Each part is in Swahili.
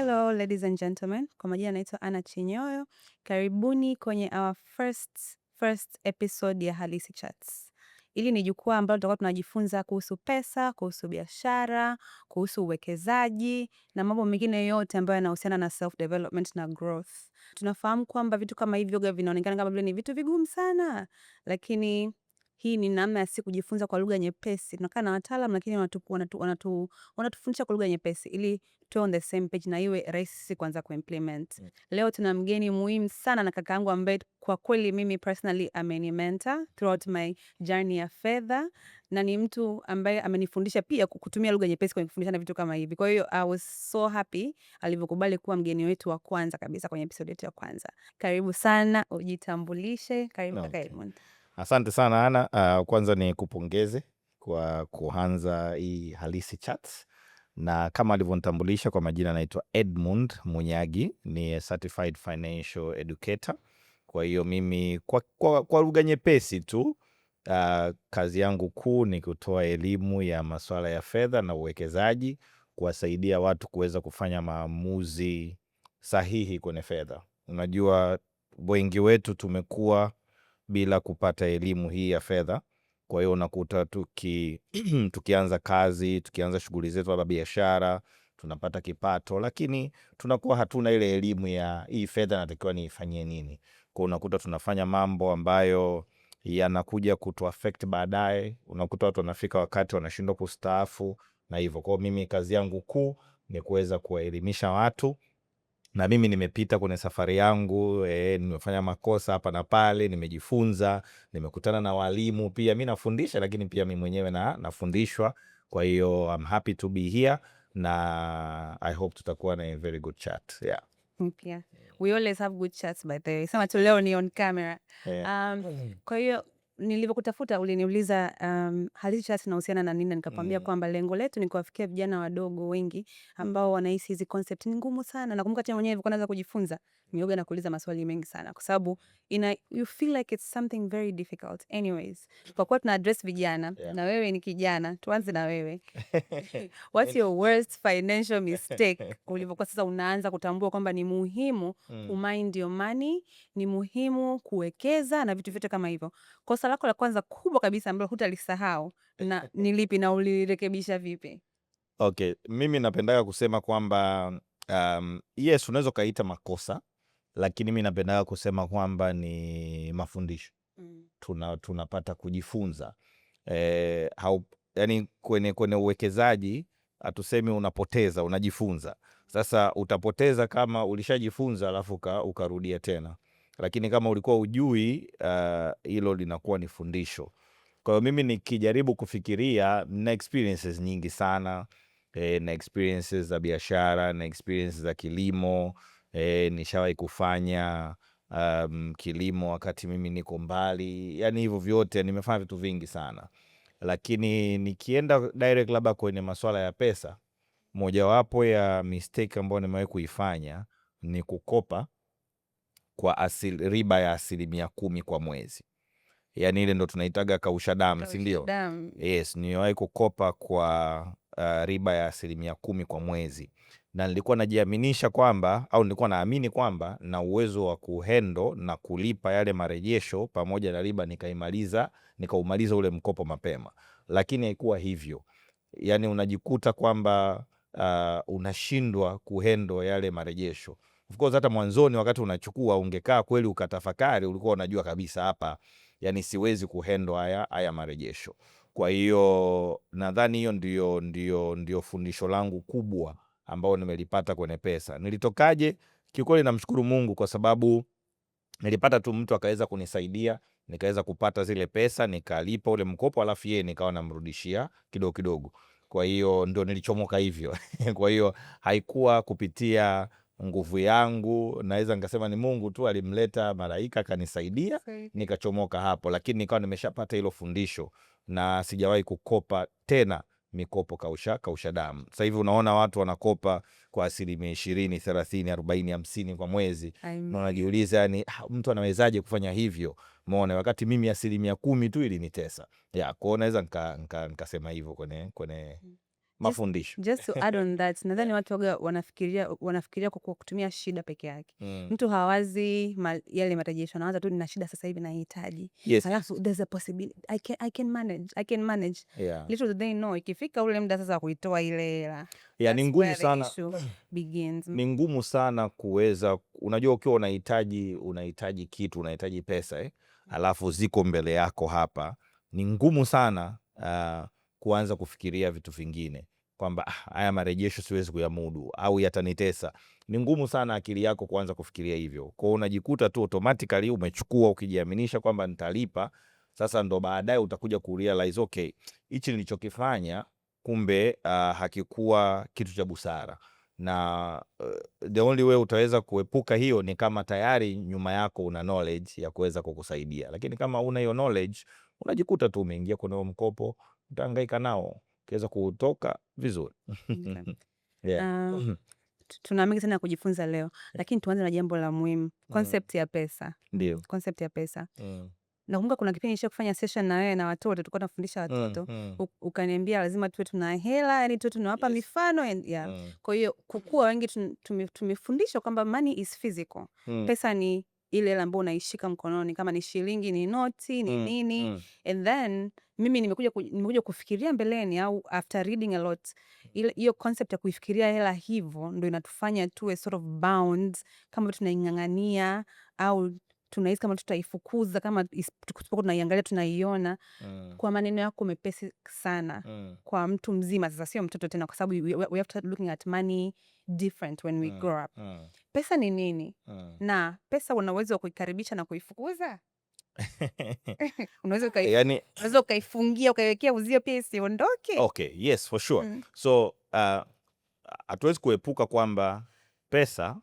Hello ladies and gentlemen, kwa majina naitwa Anna Chinyoyo. Karibuni kwenye our first episode ya Halisi Chats. Ili ni jukwaa ambalo tutakuwa tunajifunza kuhusu pesa, kuhusu biashara, kuhusu uwekezaji na mambo mengine yote ambayo yanahusiana na self development na growth. Tunafahamu kwamba vitu kama hivi yoga vinaonekana kama vile ni vitu vigumu sana, lakini hii ni namna ya sisi kujifunza kwa lugha nyepesi. Tunakaa na wataalamu lakini wanatufundisha kwa lugha nyepesi ili tuwe on the same page na iwe rahisi kuanza kuimplement. Leo tuna mgeni muhimu sana na kaka yangu ambaye kwa kweli mimi personally amenimentor throughout my journey ya fedha, na ni mtu ambaye amenifundisha pia kutumia lugha nyepesi kwenye kufundishana vitu kama hivi. Kwa hiyo I was so happy alivyokubali kuwa mgeni wetu wa kwanza kabisa kwenye episode yetu ya kwanza. Karibu sana, ujitambulishe. Karibu kaka Edmund. Asante sana Ana. Kwanza ni kupongeze kwa kuanza hii Halisi Chats, na kama alivyonitambulisha kwa majina naitwa Edmund Munyagi, ni certified financial educator. Kwa hiyo mimi kwa lugha nyepesi tu, kazi yangu kuu ni kutoa elimu ya masuala ya fedha na uwekezaji, kuwasaidia watu kuweza kufanya maamuzi sahihi kwenye fedha. Unajua wengi wetu tumekuwa bila kupata elimu hii ya fedha. Kwa hiyo unakuta tukianza kazi, tukianza shughuli zetu za biashara, tunapata kipato, lakini tunakuwa hatuna ile elimu ya hii fedha natakiwa niifanyie nini. Kwa unakuta tunafanya mambo ambayo yanakuja kutuaffect baadaye. Unakuta watu wanafika wakati wanashindwa kustaafu na hivyo. Kwa mimi kazi yangu kuu ni kuweza kuwaelimisha watu, na mimi nimepita kwenye safari yangu, nimefanya makosa hapa na pale, nimejifunza, nimekutana na walimu pia. Mimi nafundisha lakini pia mimi mwenyewe nafundishwa. Kwa hiyo I'm happy to be here, na I hope tutakuwa na a very good chat. Yeah. Yeah. We always have good chats by the way. Sema tu leo ni on camera. Yeah. Kwa hiyo nilivyokutafuta uliniuliza Halisi Chats inahusiana na nini, nikakwambia kwamba lengo letu ni kuwafikia vijana wadogo wengi ambao wanahisi hizi concept ni ngumu sana. Nakumbuka tena mwenyewe nilikuwa naanza kujifunza, nioga na kuuliza maswali mengi sana kwa sababu you feel like it's something very difficult. Anyways, kwa kuwa tuna address vijana, na wewe ni kijana, tuanze na wewe. What's your worst financial mistake? Ulivyokuwa sasa unaanza kutambua kwamba ni muhimu kumind your money, ni muhimu kuwekeza na vitu vyote kama hivyo. Kosa lako la kwanza kubwa kabisa ambalo hutalisahau na ni lipi na ulirekebisha vipi? Okay, mimi napendaga kusema kwamba yes, unaweza kaita makosa, lakini mimi napendaga kusema kwamba ni mafundisho. Tunapata kujifunza. Yani kwenye uwekezaji hatusemi unapoteza, unajifunza. Sasa utapoteza kama ulishajifunza alafu ukarudia tena, lakini kama ulikuwa ujui, hilo linakuwa ni fundisho. Kwa hiyo mimi nikijaribu kufikiria, na experiences nyingi sana, na experiences za biashara, na experiences za kilimo. Nishawahi kufanya kilimo wakati mimi niko mbali, yani hivyo vyote nimefanya vitu vingi sana. Lakini nikienda direct labda kwenye masuala ya pesa, mojawapo ya mistake ambayo nimewahi kuifanya ni kukopa kwa riba ya 10% kwa mwezi. Yani ile ndo tunaitaga kausha damu, si ndio? Yes, niwahi kukopa kwa riba ya 10% kwa mwezi, na nilikuwa najiaminisha kwamba, au nilikuwa naamini kwamba na uwezo wa kuhendo na kulipa yale marejesho pamoja na riba, nikaumaliza ule mkopo mapema, lakini haikuwa hivyo. Yani unajikuta kwamba unashindwa kuhendo yale marejesho. Of course hata mwanzoni wakati unachukua, ungekaa kweli ukatafakari, ulikuwa unajua kabisa hapa, yani siwezi kuhendo haya marejesho. Kwa hiyo nadhani hiyo ndio fundisho langu kubwa ambao nimelipata kwenye pesa. Nilitokaje? Kiukweli namshukuru Mungu kwa sababu nilipata tu mtu akaweza kunisaidia, nikaweza kupata zile pesa, nikalipa ule mkopo, alafu yeye nikawa namrudishia kidogo kidogo. Kwa hiyo ndio nilichomoka hivyo. Kwa hiyo haikuwa kupitia nguvu yangu, naweza nikasema ni Mungu tu alimleta malaika akanisaidia, nikachomoka hapo. Lakini nikawa nimeshapata hilo fundisho na sijawahi kukopa tena mikopo kausha damu. Sasa hivi unaona watu wanakopa kwa 20%, 30%, 40%, 50% kwa mwezi. Na unajiuliza yani mtu anawezaje kufanya hivyo? Umeona, wakati mimi 10% tu ilinitesa. Ya, kwa naweza nikasema hivyo kwenye mafundisho. Just to add on that, nadhani watu waga wanafikiria kwa kutumia shida peke yake. Mtu hawazi yale marejesho, anawaza tu nina shida sasa hivi nahitaji. Yes. Alafu there's a possibility I can manage. Yeah. Little do they know, ikifika ule muda sasa kuitoa ile hela. Yeah, ni ngumu sana. Begins. Ni ngumu sana kuweza, unajua ukiwa unahitaji kitu, unahitaji pesa alafu ziko mbele yako hapa, ni ngumu sana kuanza kufikiria vitu vingine kwamba haya marejesho siwezi kuyamudu au yatanitesa. Ni ngumu sana akili yako kuanza kufikiria hivyo. Kwa hiyo unajikuta tu automatically umechukua ukijiaminisha kwamba nitalipa. Sasa ndo baadaye utakuja kurealize okay, hichi nilichokifanya kumbe hakikuwa kitu cha busara. Na the only way utaweza kuepuka hiyo ni kama tayari nyuma yako una knowledge ya kuweza kukusaidia. Lakini kama una hiyo knowledge, unajikuta tu umeingia kwenye mkopo, utahangaika nao, ukiweza kutoka vizuri. Yeah. Tuna mengi sana kujifunza leo, lakini tuanze na jambo la muhimu, concept ya pesa. Ndio. Concept ya pesa. Nakumbuka kuna kipindi nisha kufanya session na wewe na watoto, tulikuwa tunafundisha watoto. Ukaniambia lazima tuwe tuna hela, yani tuwe tunawapa mifano Kwa hiyo kukua wengi tumefundishwa kwamba money is physical. Pesa ni ile hela ambayo unaishika mkononi, kama ni shilingi, ni noti, ni nini. And then mimi nimekuja kufikiria mbeleni au after reading a lot, hiyo concept ya kuifikiria hela hivyo ndio inatufanya tuwe sort of bound, kama tunaing'ang'ania au tunahisi kama tutaifukuza, kama tusipokuwa tunaiangalia tunaiona. Kwa maneno yako mepesi sana kwa mtu mzima, sasa sio mtoto tena, kwa sababu we have to start looking at money different when we grow up. Pesa ni nini? Na pesa una uwezo wa kuikaribisha na kuifukuza? Unaweza ukaifungia, ukaiwekea uzio pia isiondoke? Okay, yes, for sure. So hatuwezi kuepuka kwamba pesa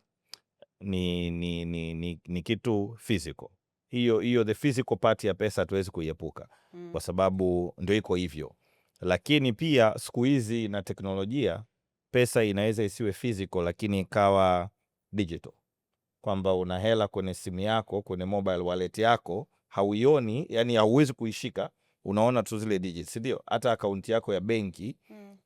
ni kitu physical. Hiyo the physical part ya pesa hatuwezi kuiepuka kwa sababu ndio iko hivyo. Lakini pia siku hizi na teknolojia, pesa inaweza isiwe physical lakini ikawa digital. Kwamba una hela kwenye simu yako, kwenye mobile wallet yako, hauioni, yani hauwezi kuishika, unaona tu zile digits, ndio? Hata akaunti yako ya benki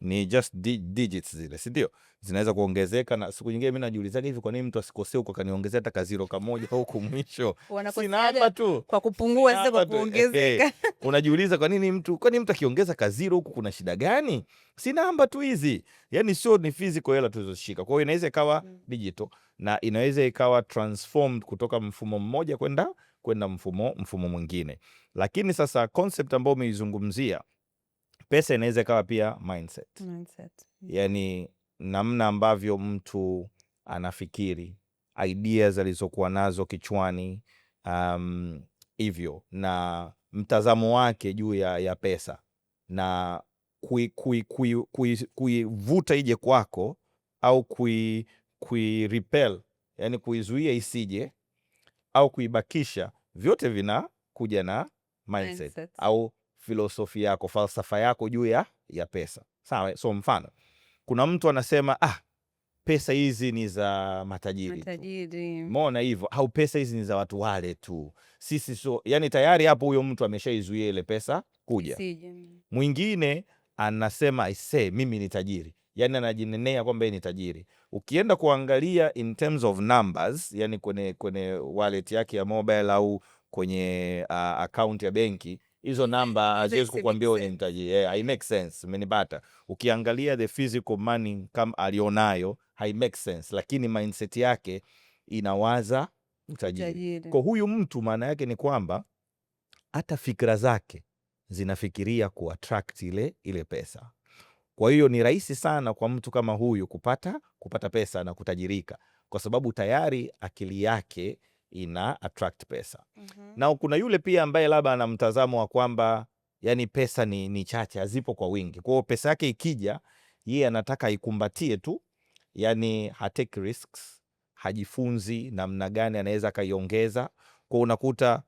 ni just digits zile, ndio? Zinaweza kuongezeka, na siku nyingine mimi najiuliza hivi kwa nini mtu asikosee huko kaniongezea hata kaziro kamoja huko mwisho. Sina hapa tu kwa kupungua, sio kwa kuongezeka. Unajiuliza kwa nini mtu akiongeza kaziro huko kuna shida gani? Si namba tu hizi. Yani sio ni physical hela tulizoshika. Kwa hiyo inaweza ikawa digital na inaweza ikawa transformed kutoka mfumo mmoja kwenda mfumo mwingine. Lakini sasa concept ambayo umeizungumzia, pesa inaweza ikawa pia mindset. Yani namna ambavyo mtu anafikiri, ideas alizokuwa nazo kichwani, hivyo na mtazamo wake juu ya pesa, na kuivuta ije kwako au repel, yani kuizuia isije au kuibakisha, vyote vinakuja na mindset au filosofi yako, falsafa yako juu ya pesa. Sawa? So mfano, kuna mtu anasema pesa hizi ni za matajiri. Umeona hivyo? Au pesa hizi ni za watu wale tu. Sisi yani tayari hapo huyo mtu ameshaizuia ile pesa kuja. Mwingine anasema mimi ni tajiri. Yani anajinenea kwamba ni tajiri. Ukienda kuangalia in terms of numbers, yani kwenye wallet yake ya mobile au kwenye account ya benki, hizo namba haziwezi kukuambia wewe ni tajiri. I make sense, umenipata? Ukiangalia the physical money kama alionayo, hai make sense, lakini mindset yake inawaza utajiri. Kwa huyu mtu maana yake ni kwamba hata fikra zake zinafikiria kuattract ile pesa. Kwa hiyo ni rahisi sana kwa mtu kama huyu kupata pesa na kutajirika, kwa sababu tayari akili yake ina attract pesa. Na kuna yule pia ambaye labda ana mtazamo wa kwamba yani pesa ni chache, hazipo kwa wingi. Kwa hiyo pesa yake ikija, yeye anataka ikumbatie tu, yani hatake risks, hajifunzi namna gani anaweza akaiongeza. Kwa unakuta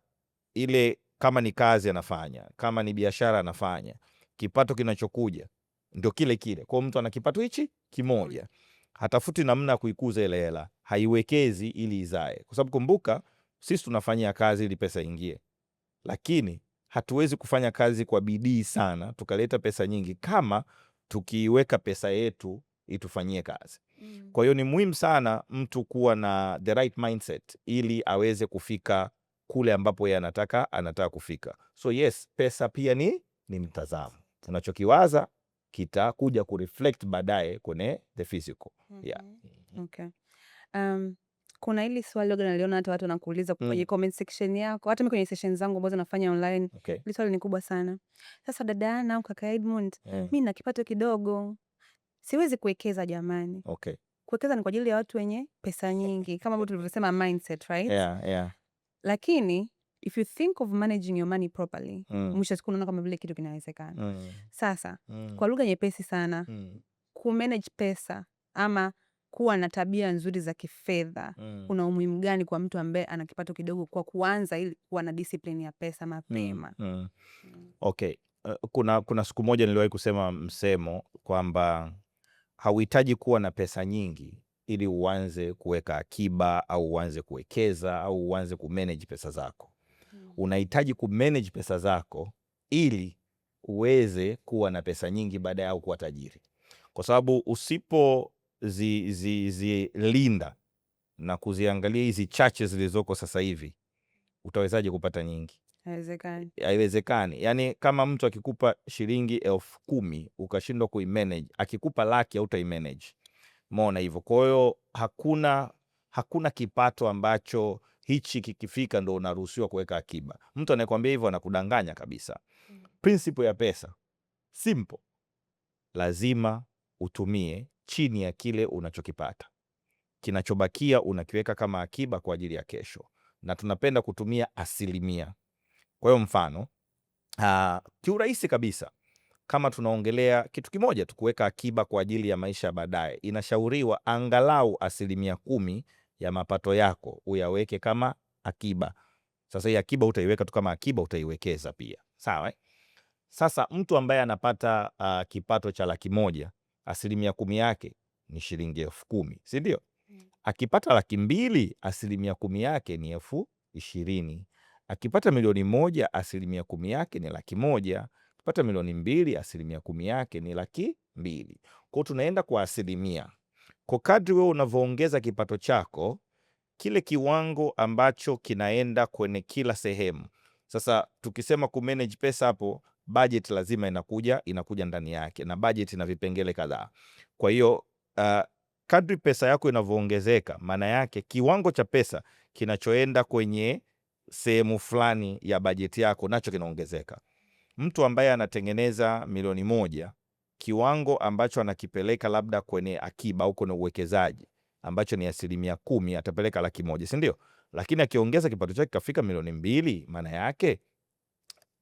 ile, kama ni kazi anafanya, kama ni biashara anafanya, kipato kinachokuja ndio kile. Kwa mtu ana kipato hichi kimoja, hatafuti namna ya kuikuza ile hela, haiwekezi ili izae. Kwa sababu kumbuka, sisi tunafanyia kazi ili pesa ingie, lakini hatuwezi kufanya kazi kwa bidii sana tukaleta pesa nyingi kama tukiweka pesa yetu itufanyie kazi. Kwa hiyo ni muhimu sana mtu kuwa na the right mindset ili aweze kufika kule ambapo yeye anataka kufika. So yes, pesa pia ni mtazamo. Unachokiwaza kitakuja kureflect baadaye kwenye the physical. Yeah. Okay. Kuna hili swali loga naliona hata watu wanakuuliza kwenye comment section yako, hata mimi kwenye session zangu ambazo nafanya online. Okay. Hili swali ni kubwa sana. Sasa dada Ana au kaka Edmund, mimi na kipato kidogo, siwezi kuwekeza jamani. Okay. Kuwekeza ni kwa ajili ya watu wenye pesa nyingi, kama ambavyo tulivyosema mindset, right? Yeah. Lakini if you think of managing your money properly, mwisho siku unaona kama vile kitu kinawezekana. Sasa kwa lugha nyepesi sana, kumanage pesa ama kuwa na tabia nzuri za kifedha kuna umuhimu gani kwa mtu ambaye ana kipato kidogo, kwa kuanza ili kuwa na discipline ya pesa mapema? Okay. Kuna siku moja niliwahi kusema msemo kwamba hauhitaji kuwa na pesa nyingi ili uanze kuweka akiba au uanze kuwekeza au uanze kumanage pesa zako. Unahitaji kumanage pesa zako ili uweze kuwa na pesa nyingi baadaye au kuwa tajiri. Kwa sababu usipo zilinda na kuziangalia hizi chache zilizoko sasa hivi, utawezaje kupata nyingi? Haiwezekani. Yani kama mtu akikupa shilingi 10,000 ukashindwa kuimanage, akikupa laki hautaimanage. Umeona hivyo? Kwa hiyo hakuna kipato ambacho hichi kikifika ndo unaruhusiwa kuweka akiba. Mtu anayekwambia hivyo anakudanganya kabisa. Principle ya pesa simple, lazima utumie chini ya kile unachokipata. Kinachobakia unakiweka kama akiba kwa ajili ya kesho, na tunapenda kutumia 1%. Kwa hiyo mfano, kiurahisi kabisa, kama tunaongelea kitu kimoja tu, kuweka akiba kwa ajili ya maisha baadaye, inashauriwa angalau 10% ya mapato yako uyaweke kama akiba. Sasa hii akiba utaiweka tu kama akiba, utaiwekeza pia. Sawa? Sasa mtu ambaye anapata kipato cha 100,000, 10% yake ni shilingi 10,000, si ndio? Akipata 200,000, 10% yake ni 20,000. Akipata 1,000,000, 10% yake ni 100,000. Akipata 2,000,000, 10% yake ni 200,000. Kwa hiyo tunaenda kwa 10%. Kwa kadri wewe unavyoongeza kipato chako, kile kiwango ambacho kinaenda kwenye kila sehemu. Sasa tukisema kumanage pesa hapo, budget lazima inakuja ndani yake, na budget ina vipengele kadhaa. Kwa hiyo kadri pesa yako inavyoongezeka, maana yake kiwango cha pesa kinachoenda kwenye sehemu fulani ya bajeti yako nacho kinaongezeka. Mtu ambaye anatengeneza 1,000,000, kiwango ambacho anakipeleka labda kwenye akiba au kwenye uwekezaji ambacho ni 10%, atapeleka 100,000, si ndio? Lakini akiongeza kipato chake kafika 2,000,000, maana yake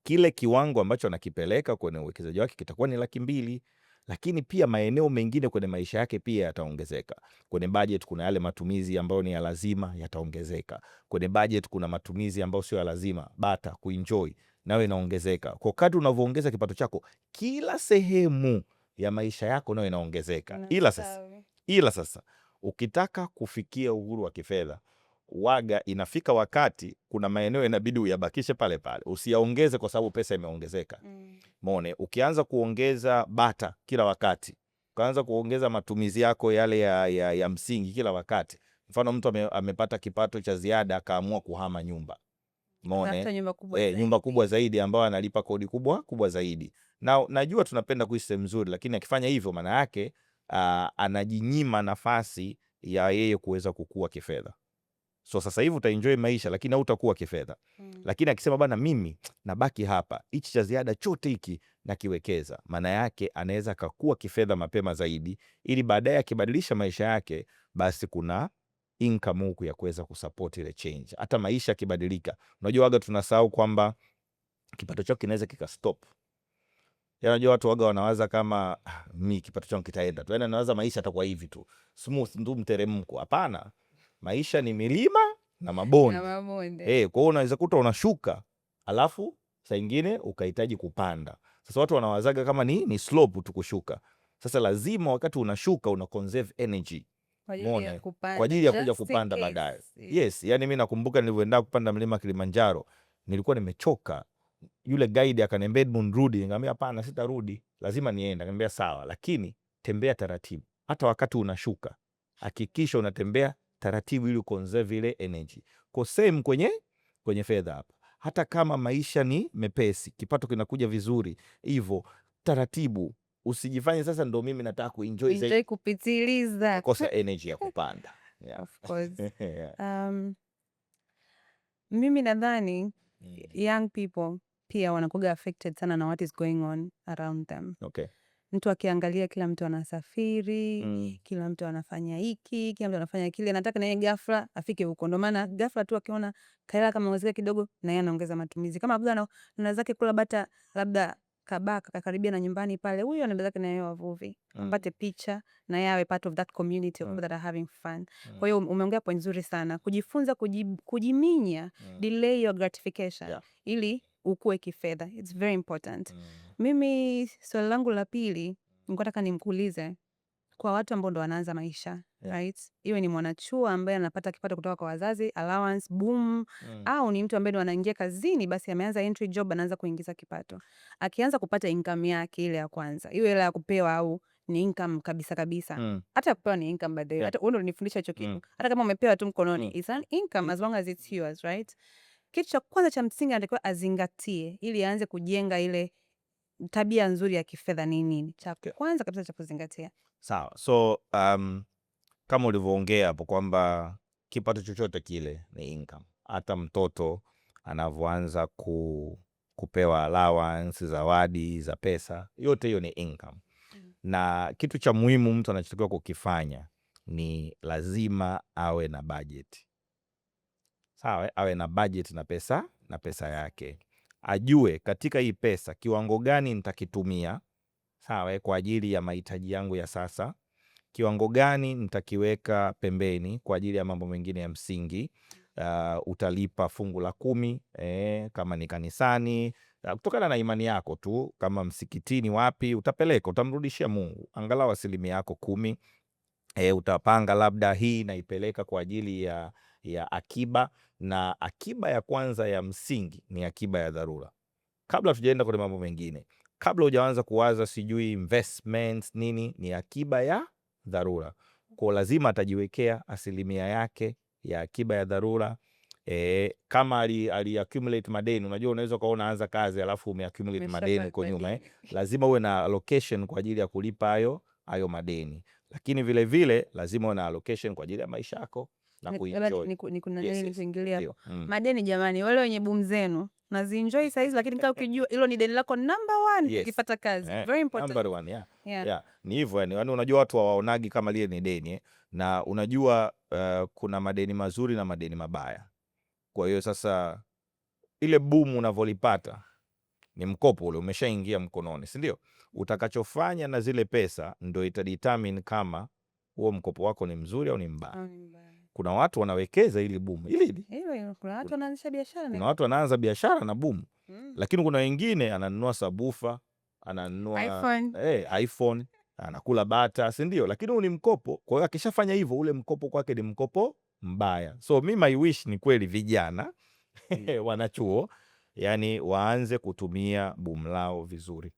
kile kiwango ambacho anakipeleka kwenye uwekezaji wake kitakuwa ni 200,000. Lakini pia maeneo mengine kwenye maisha yake pia yataongezeka. Kwenye budget kuna yale matumizi ambayo ni ya lazima, yataongezeka. Kwenye budget kuna matumizi ambayo sio ya lazima, bata kuenjoy, nayo inaongezeka. Kwa kadri unavyoongeza kipato chako, kila sehemu ya maisha yako nayo inaongezeka. Ila sasa ukitaka kufikia uhuru wa kifedha, waga inafika wakati kuna maeneo inabidi uyabakishe pale pale, usiyaongeze kwa sababu pesa imeongezeka. Mone, ukianza kuongeza bata kila wakati, ukaanza kuongeza matumizi yako yale ya msingi kila wakati. Mfano mtu amepata kipato cha ziada akaamua kuhama nyumba. Mone, nyumba kubwa zaidi ambayo analipa kodi kubwa zaidi. Na najua tunapenda kuishi sehemu nzuri, lakini akifanya hivyo maana yake anajinyima nafasi ya yeye kuweza kukua kifedha. So sasa hivi utaenjoy maisha lakini hautakuwa kifedha. Lakini akisema bana, mimi nabaki hapa, hichi cha ziada chote hiki nakiwekeza, maana yake anaweza kakua kifedha mapema zaidi, ili baadaye akibadilisha maisha yake, basi kuna income huku ya kuweza kusupport ile change. Hata maisha kibadilika, unajua waga tunasahau kwamba kipato chako kinaweza kikastop. Unajua watu waga wanawaza kama mimi kipato changu kitaenda tu, yaani anawaza maisha atakuwa hivi tu smooth ndio mteremko. Hapana, maisha ni milima na mabonde. Kwa hiyo unaweza kuta unashuka, alafu saa nyingine ukahitaji kupanda. Sasa watu wanawazaga kama ni slope tu kushuka. Sasa lazima wakati unashuka una conserve energy kwa ajili ya kuja kupanda baadaye. Yes, yani mimi nakumbuka nilivyoenda kupanda mlima Kilimanjaro, nilikuwa nimechoka. Yule guide akaniambia Edmund, rudi. Nikamwambia hapana, sitarudi. lazima nienda. Niambia sawa, lakini tembea taratibu. Hata wakati unashuka hakikisha unatembea taratibu ili ukonserve ile energy. Kwa same kwenye fedha hapa. Hata kama maisha ni mepesi, kipato kinakuja vizuri, hivyo taratibu. Usijifanye sasa ndo mimi nataka kuenjoy kupitiliza. Kosa energy ya kupanda. Yeah. Of course. Yeah. Mimi nadhani young people pia wanakuwa affected sana na what is going on around them. Okay. Mtu akiangalia kila mtu anasafiri, kila mtu anafanya hiki, kila mtu anafanya kile, nataka na yeye ghafla afike huko. Ndio maana ghafla tu akiona kaela kama ongezeka kidogo na yeye anaongeza matumizi. Kama labda na zake kula bata labda kabaka karibia na nyumbani pale, huyo anaenda zake na yeye wavuvi. Apate picha na yeye awe part of that community of people that are having fun. Kwa hiyo umeongea point nzuri sana. Kujifunza kujiminya, delay your gratification ili ukue kifedha. It's very important. Mimi swali langu la pili nilikuwa nataka nimkuulize kwa watu ambao ndo wanaanza maisha, right? Iwe ni mwanachuo ambaye anapata kipato kutoka kwa wazazi, allowance, boom, au ni mtu ambaye ndo anaingia kazini, basi ameanza entry job, anaanza kuingiza kipato. Akianza kupata income yake ile ya kwanza, iwe ile ya kupewa au ni income kabisa. Hata kupewa ni income by the way. Hata wewe ndo unifundisha hicho kitu. Hata kama umepewa tu mkononi, it's an income as long as it's yours, right? Kitu cha kwanza cha msingi anatakiwa azingatie ili aanze kujenga ile tabia nzuri ya kifedha ni nini? Cha kwanza kabisa cha kuzingatia. Sawa. So kama ulivyoongea hapo kwamba kipato chochote kile ni income. Hata mtoto anavyoanza kupewa allowance, zawadi za pesa, yote hiyo ni income. Na kitu cha muhimu mtu anachotakiwa kukifanya ni lazima awe na budget. Sawa, awe na budget na pesa yake. Ajue katika hii pesa kiwango gani nitakitumia, sawa, kwa ajili ya mahitaji yangu ya sasa, kiwango gani nitakiweka pembeni kwa ajili ya mambo mengine ya msingi. Utalipa fungu la 10 kama ni kanisani, kutokana na imani yako tu. Kama msikitini wapi utapeleka, utamrudishia Mungu angalau 10%. Utapanga labda hii naipeleka kwa ajili ya akiba, na akiba ya kwanza ya msingi ni akiba ya dharura. Kabla tujaenda kwenye mambo mengine, kabla hujaanza kuwaza sijui investments nini, ni akiba ya dharura. Kwa lazima atajiwekea 1% yake ya akiba ya dharura. Kama ali accumulate madeni, unajua unaweza kaona anza kazi alafu umeaccumulate madeni kwa nyuma, lazima uwe na allocation kwa ajili ya kulipa hayo madeni. Lakini vile vile lazima uwe na allocation kwa ajili ya maisha yako na kuenjoy. Madeni jamani, wale wenye boom zenu nazienjoy saizi, lakini kama ukijua hilo ni deni lako number 1 ukipata kazi. Very important. Number 1, yeah. Ni hivyo yani unajua watu hawaonagi kama lile ni deni na unajua kuna madeni mazuri na madeni mabaya. Kwa hiyo sasa ile boom unavolipata ni mkopo ule umeshaingia mkononi, si ndio? Utakachofanya na zile pesa ndio itadetermine kama huo mkopo wako ni mzuri au ni mbaya. Kuna watu wanawekeza ili boom. Kuna watu wanaanza biashara. Kuna watu wanaanza biashara na boom. Lakini kuna wengine ananunua sabufa, ananunua iPhone, anakula bata, si ndio? Lakini huu ni mkopo. Kwa hiyo akishafanya hivyo ule mkopo kwake ni mkopo mbaya. So my wish ni kweli vijana wanachuo yani waanze kutumia boom lao vizuri.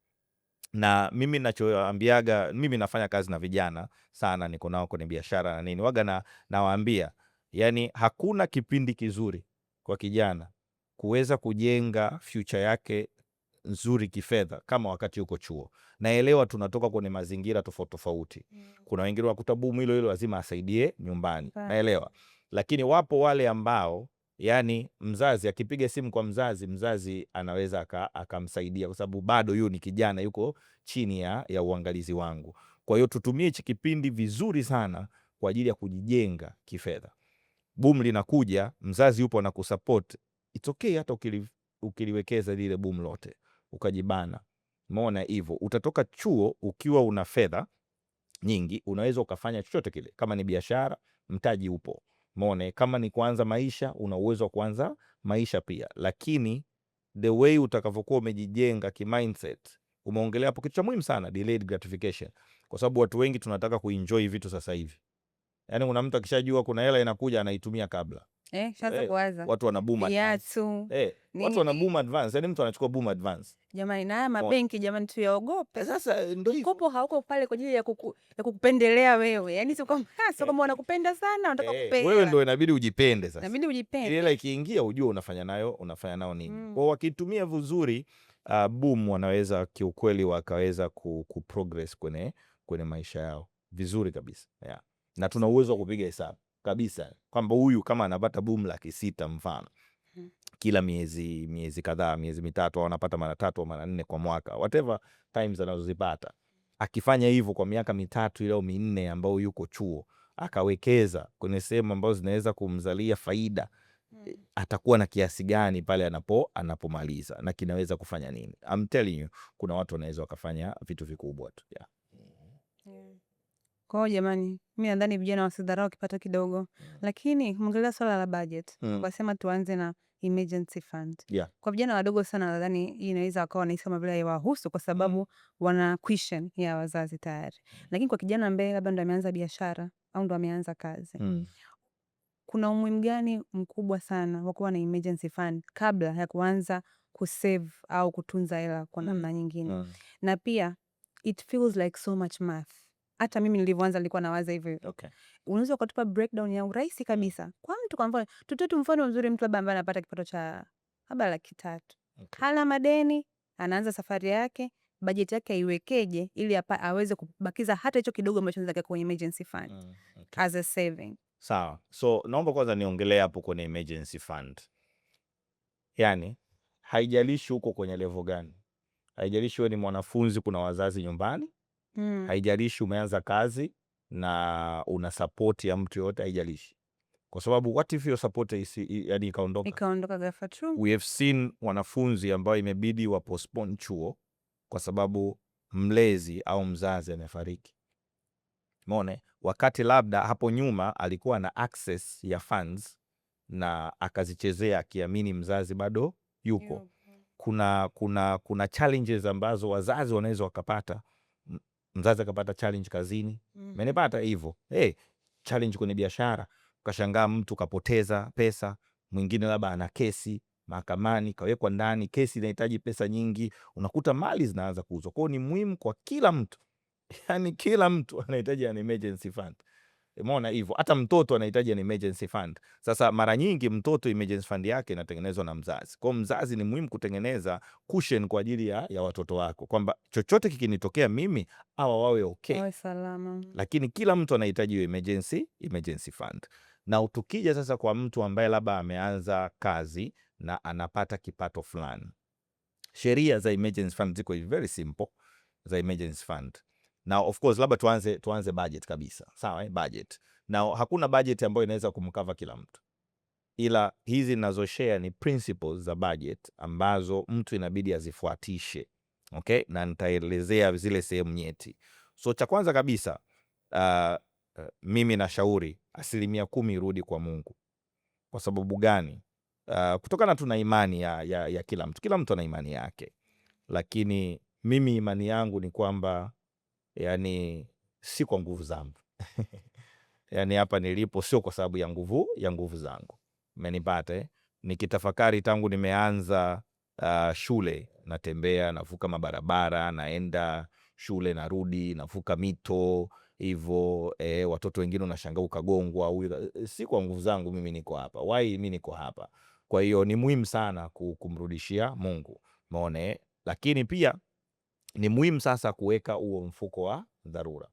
Na mimi ninachoambiaga, mimi nafanya kazi na vijana sana, niko nao kwenye biashara na nini, waga nawaambia yani hakuna kipindi kizuri kwa kijana kuweza kujenga future yake nzuri kifedha kama wakati uko chuo. Naelewa tunatoka kwenye mazingira tofauti tofauti. Kuna wengine wakuta boom hilo lazima asaidie nyumbani. Naelewa. Lakini wapo wale ambao yani mzazi akipiga simu kwa mzazi anaweza akamsaidia kwa sababu bado yu ni kijana, yuko chini ya uangalizi wangu. Kwa hiyo tutumie hichi kipindi vizuri sana kwa ajili ya kujijenga kifedha. Boom linakuja, mzazi yupo na kusupport. It's okay hata ukiliwekeza lile boom lote ukajibana. Umeona hivyo? Utatoka chuo ukiwa una fedha nyingi, unaweza ukafanya chochote kile. Kama ni biashara, mtaji upo. Umeona, kama ni kuanza maisha, una uwezo wa kuanza maisha pia. Lakini the way utakavyokuwa umejijenga ki-mindset, umeongelea hapo kitu cha muhimu sana, delayed gratification. Kwa sababu watu wengi tunataka kuenjoy vitu sasa hivi. Yaani kuna mtu akishajua kuna hela inakuja anaitumia kabla. Shaanza kuwaza. Watu wana boom advance. Watu wana boom advance. Yaani mtu anachukua boom advance. Jamani, na haya mabenki jamani tuyaogope. Sasa ndio hivyo. Mkopo hauko pale kwa ajili ya kukupendelea wewe. Yaani sio kama wanakupenda sana, wanataka kukupe. Wewe ndio inabidi ujipende sasa. Inabidi ujipende. Ile hela ikiingia ujue unafanya nao nini. Kwa wakitumia vizuri boom wanaweza kiukweli wakaweza kuprogress kwenye maisha yao vizuri kabisa. Yeah. Na tuna uwezo wa kupiga hesabu kabisa kwamba huyu kama anapata boom 600,000 mfano kila miezi kadhaa, miezi mitatu, au anapata mara 3 au mara 4 kwa mwaka, whatever times anazozipata, akifanya hivyo kwa miaka 3 au 4 ambao yuko chuo, akawekeza kwenye sehemu ambazo zinaweza kumzalia faida, atakuwa na kiasi gani pale anapomaliza na kinaweza kufanya nini? I'm telling you, kuna watu wanaweza wakafanya vitu vikubwa tu. Yeah. Kwa jamani, mimi nadhani vijana wasidharau kipato kidogo. Lakini mwangalia swala la budget. Wasema tuanze na emergency fund. Yeah. Kwa vijana wadogo sana nadhani hii inaweza wakawa wanahisi kama vile haiwahusu kwa sababu wana cushion ya wazazi tayari. Lakini kwa kijana ambaye labda ndo ameanza biashara au ndo ameanza kazi, kuna umuhimu gani mkubwa sana wa kuwa na emergency fund kabla ya kuanza kusave au kutunza hela kwa namna nyingine? Na pia it feels like so much math. Hata mimi nilivyoanza nilikuwa nawaza hivyo. Okay. Unaweza kutupa breakdown ya urahisi kabisa. Kwa mtu kwa mfano, tutoe mfano mzuri, mtu labda ambaye anapata kipato cha labda 300,000. Okay. Hana madeni, anaanza safari yake, bajeti yake aiwekeje ili aweze kubakiza hata hicho kidogo ambacho anaweza kwenye emergency fund. Okay. As a saving. Sawa. So naomba kwanza niongelee hapo kwenye emergency fund. Yaani haijalishi uko kwenye level gani. Haijalishi wewe ni mwanafunzi, kuna wazazi nyumbani. Haijalishi umeanza kazi na una support ya mtu yote, haijalishi. Kwa sababu what if your support yani ikaondoka ghafla tu? We have seen wanafunzi ambao imebidi wa postpone chuo kwa sababu mlezi au mzazi amefariki. Umeona? Wakati labda hapo nyuma alikuwa na access ya funds na akazichezea akiamini mzazi bado yupo. Kuna challenges ambazo wazazi wanaweza wakapata. Mzazi akapata challenge kazini. Menipata hivyo. Challenge kwenye biashara. Ukashangaa mtu kapoteza pesa. Mwingine labda ana kesi mahakamani, kawekwa ndani, kesi inahitaji pesa nyingi. Unakuta mali zinaanza kuuzwa. Kwa hiyo ni muhimu kwa kila mtu. Yaani kila mtu anahitaji an emergency fund. Umeona hivyo? Hata mtoto anahitaji an emergency fund. Sasa mara nyingi mtoto emergency fund yake inatengenezwa na mzazi. Kwa mzazi ni muhimu kutengeneza cushion kwa ajili ya watoto wako, kwamba chochote kikinitokea mimi wawe okay. Wawe salama. Lakini kila mtu anahitaji emergency fund. Na tukija sasa kwa mtu ambaye labda ameanza kazi na anapata kipato fulani. Sheria za emergency fund ziko very simple za emergency fund. Now of course labda tuanze budget kabisa. Sawa, budget. Now hakuna budget ambayo inaweza kumcover kila mtu. Ila hizi ninazoshare ni principles za budget ambazo mtu inabidi azifuatishe. Okay? Na nitaelezea zile sehemu nyeti. So cha kwanza kabisa mimi nashauri 10% irudi kwa Mungu. Kwa sababu gani? Kutokana tuna imani ya kila mtu. Kila mtu ana imani yake. Lakini mimi imani yangu ni kwamba yani si kwa nguvu zangu. Yani hapa nilipo sio kwa sababu ya nguvu zangu. Umenipata? Nikitafakari tangu nimeanza shule, natembea, navuka mabarabara, naenda shule, narudi, navuka mito, hivyo watoto wengine unashangaa ukagongwa, si kwa nguvu zangu mimi niko hapa. Why mimi niko hapa? Kwa hiyo ni muhimu sana kumrudishia Mungu. Umeona? Lakini pia ni muhimu sasa kuweka huo mfuko wa dharura.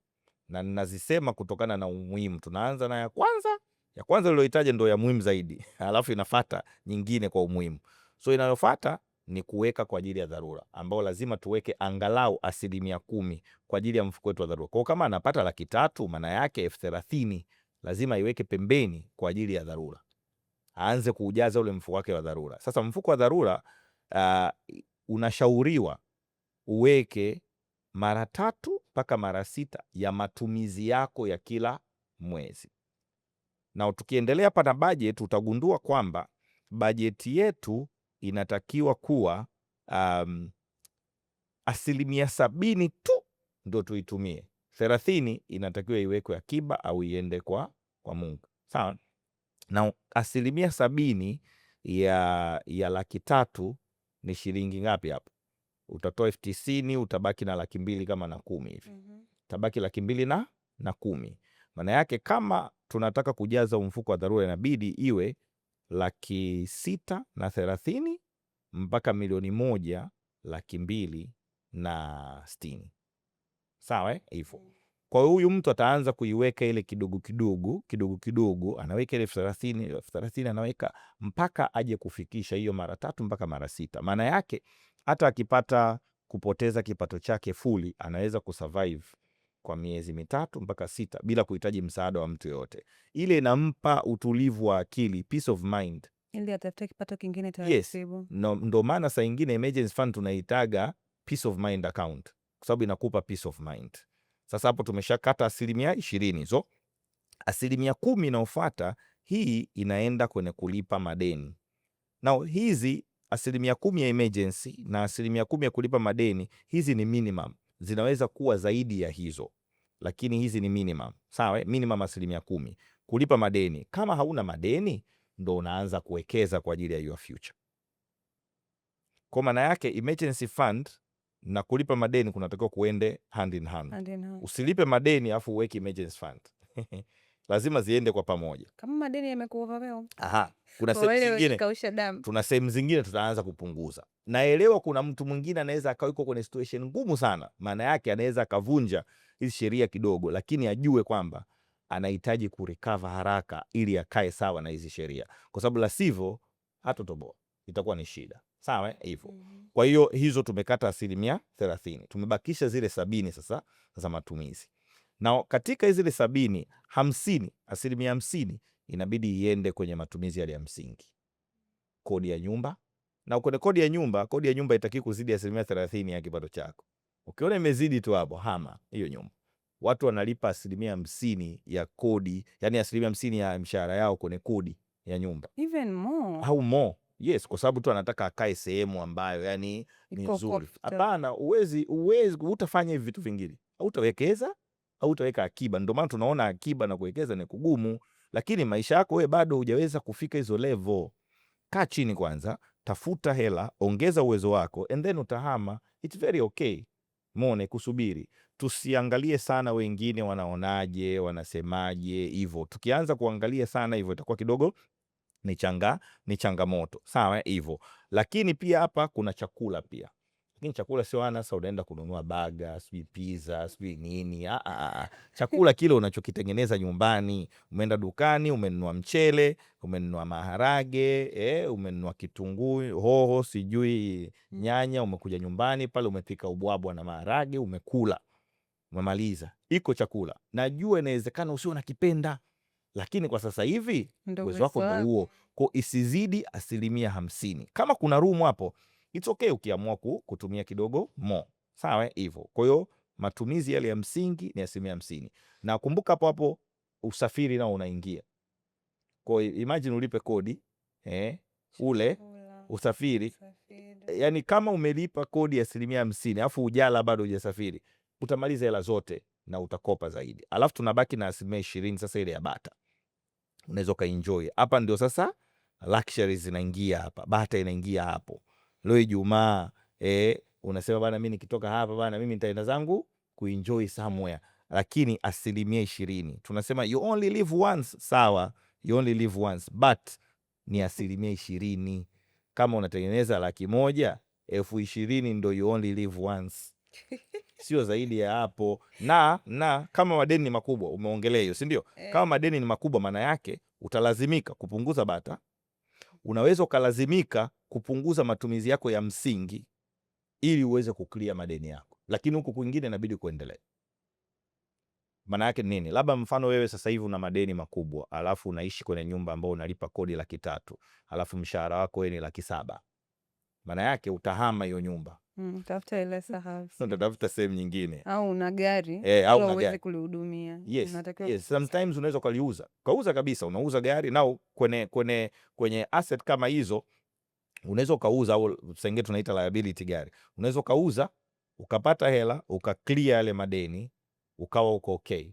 Na ninazisema kutokana na umuhimu. Tunaanza na ya kwanza. Ya kwanza niliyoitaja ndio ya muhimu zaidi. Alafu inafuata nyingine kwa umuhimu. So inayofuata ni kuweka kwa ajili ya dharura, ambao lazima tuweke angalau 10% kwa ajili ya mfuko wetu wa dharura. Kwa kama anapata 300,000 maana yake 30,000 lazima iweke pembeni kwa ajili ya dharura. Aanze kuujaza ule mfuko wake wa dharura. Sasa mfuko wa dharura unashauriwa uweke mara 3 mpaka mara 6 ya matumizi yako ya kila mwezi. Na tukiendelea hapa na budget utagundua kwamba bajeti yetu inatakiwa kuwa 70% tu ndio tuitumie. 30 inatakiwa iwekwe akiba au iende kwa Mungu. Sawa? Na 70% ya 300,000 ni shilingi ngapi hapo? Utatoa 90,000 utabaki na 200,000 kama na 10 hivi. Tabaki 210,000. Maana yake kama tunataka kujaza mfuko wa dharura inabidi iwe 630,000 mpaka 1,260,000. Sawa hivyo. Kwa hiyo huyu mtu ataanza kuiweka ile kidogo kidogo, anaweka ile 30,000 anaweka mpaka aje kufikisha hiyo mara 3 mpaka mara 6. Maana yake hata akipata kupoteza kipato chake fully anaweza kusurvive kwa miezi 3 mpaka 6 bila kuhitaji msaada wa mtu yoyote. Ile inampa utulivu wa akili, peace of mind, ili atafute kipato kingine taratibu. Yes. Ndo maana saa nyingine emergency fund tunaitaga peace of mind account, kwa sababu inakupa peace of mind. Sasa hapo tumeshakata 20% hizo. 10% inayofuata hii inaenda kwenye kulipa madeni. Now hizi 10% ya emergency na 10% ya kulipa madeni, hizi ni minimum. Zinaweza kuwa zaidi ya hizo, lakini hizi ni minimum. Sawa, minimum 10%. Kulipa madeni, kama hauna madeni ndo unaanza kuwekeza kwa ajili ya your future. Kwa maana yake emergency fund na kulipa madeni kunatakiwa kuende hand in hand. Usilipe madeni afu uweke emergency fund. Lazima ziende kwa pamoja. Kama madeni yamekuwa leo. Kuna sehemu zingine tutaanza kupunguza. Naelewa kuna mtu mwingine anaweza akawa yuko kwenye situation ngumu sana. Maana yake anaweza akavunja hizi sheria kidogo, lakini ajue kwamba anahitaji kurecover haraka ili akae sawa na hizi sheria, kwa sababu la sivyo hatotoboa, itakuwa ni shida. Sawa hivyo. Kwa hiyo hizo tumekata 30%, tumebakisha zile 70 sasa za matumizi. Na katika zile 70, 50% inabidi iende kwenye matumizi yale ya msingi, kodi ya nyumba. Na kwenye kodi ya nyumba itaki kuzidi 30% ya kipato chako. Ukiona imezidi tu hapo, hama hiyo nyumba. Watu wanalipa 50% ya kodi, yani 50% ya mshahara yao kwenye kodi ya nyumba. Even more. Au more. Yes, kwa sababu tu anataka akae sehemu ambayo yani ni nzuri. Hapana, uwezi utafanya hivi vitu vingine. Hautawekeza, hautaweka akiba. Ndio maana tunaona akiba na kuwekeza ni kugumu, lakini maisha yako wewe bado hujaweza kufika hizo level. Kaa chini kwanza, tafuta hela, ongeza uwezo wako and then utahama. It's very okay. Mone kusubiri. Tusiangalie sana wengine wanaonaje, wanasemaje hivyo. Tukianza kuangalia sana hivyo itakuwa kidogo ni changamoto. Sawa hivyo. Lakini pia hapa kuna chakula pia. Lakini chakula sio sasa unaenda kununua baga, sijui pizza, sijui nini. Chakula kile unachokitengeneza nyumbani. Umeenda dukani, umenunua mchele, umenunua maharage, umenunua kitunguu, hoho, sijui nyanya, umekuja nyumbani pale umepika ubwabwa na maharage, umekula. Umemaliza. Iko chakula. Najua inawezekana usio nakipenda, lakini kwa sasa hivi uwezo wako ndio huo. Kwa isizidi 50%. Kama kuna room hapo, it's okay ukiamua kutumia kidogo more. Sawa hivyo. Kwa hiyo matumizi yale ya msingi ni 50%. Na kumbuka hapo usafiri nao unaingia. Kwa imagine ulipe kodi, ule usafiri. Yani kama umelipa kodi ya 50% alafu ujala bado hujasafiri, utamaliza hela zote na utakopa zaidi. Alafu tunabaki na 20% sasa ile ya bata. Unaweza kaenjoy. Hapa ndio sasa luxuries zinaingia hapa. Bata inaingia hapo. Leo Ijumaa, unasema bana mimi nikitoka hapa bana mimi nitaenda zangu kuenjoy somewhere. Lakini 20%. Tunasema you only live once. Sawa, you only live once, but ni 20%. Kama unatengeneza 100,000, 20,000 ndo you only live once. Sio zaidi ya hapo. Na kama madeni ni makubwa, umeongelea hiyo, si ndio? Kama madeni ni makubwa, maana yake utalazimika kupunguza bata. Unaweza ukalazimika kupunguza matumizi yako ya msingi ili uweze kuklia madeni yako, lakini huku kwingine inabidi kuendelea. Maana yake nini? Labda mfano wewe sasa hivi una madeni makubwa, alafu unaishi kwenye nyumba ambayo unalipa kodi 300,000, alafu mshahara wako wewe ni 700,000. Maana yake utahama hiyo nyumba. Tafuta ile house. Utatafuta sehemu nyingine. Au una gari, au uweze kulihudumia. Yes. Sometimes unaweza kauza kabisa, unauza gari nao kwenye asset kama hizo unaweza ukauza, au senge tunaita liability gari. Unaweza ukauza, ukapata hela, ukaclear yale madeni, ukawa uko okay.